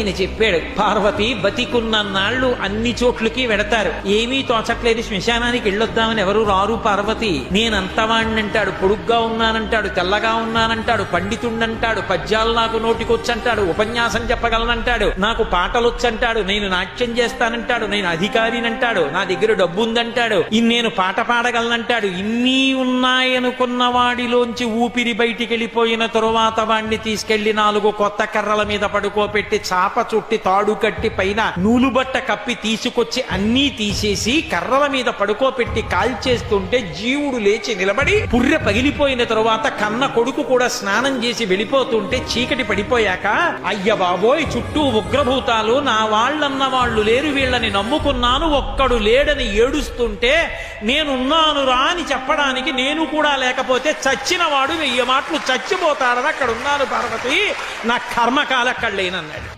ఆయన చెప్పాడు, పార్వతి బతికున్నన్నాళ్ళు అన్ని చోట్లకి వెడతారు, ఏమీ తోచట్లేదు, శ్మశానానికి వెళ్ళొద్దామని ఎవరు రారు పార్వతి. నేనంతవాణ్ణంటాడు, పొడుగ్గా ఉన్నానంటాడు, తెల్లగా ఉన్నానంటాడు, పండితుండంటాడు, పద్యాలు నాకు నోటికొచ్చంటాడు, ఉపన్యాసం చెప్పగలనంటాడు, నాకు పాటలొచ్చంటాడు, నేను నాట్యం చేస్తానంటాడు, నేను అధికారినంటాడు, నా దగ్గర డబ్బు ఉందంటాడు, నేను పాట పాడగలనంటాడు. ఇన్ని ఉన్నాయనుకున్న వాడిలోంచి ఊపిరి బయటికి వెళ్ళిపోయిన తరువాత వాణ్ణి తీసుకెళ్లి 4 కొత్త కర్రల మీద పడుకోపెట్టి చాప చుట్టి తాడు కట్టి పైన నూలుబట్ట కప్పి తీసుకొచ్చి అన్నీ తీసేసి కర్రల మీద పడుకోపెట్టి కాల్చేస్తుంటే జీవుడు లేచి నిలబడి పుర్రె పగిలిపోయిన తరువాత కన్న కొడుకు కూడా స్నానం చేసి వెళ్ళిపోతుంటే చీకటి పడిపోయాక, అయ్య బాబోయ్ చుట్టూ ఉగ్రభూతాలు, నా వాళ్ళన్న వాళ్ళు లేరు, వీళ్ళని నమ్ముకున్నాను, ఒక్కడు లేడని ఏడుస్తుంటే నేనున్నాను రా అని చెప్పడానికి నేను కూడా లేకపోతే చచ్చిన వాడు 1000 మాటలు చచ్చిపోతాడని అక్కడ ఉన్నాను పార్వతి, నా కర్మకాల అక్కడ లేనన్నాడు.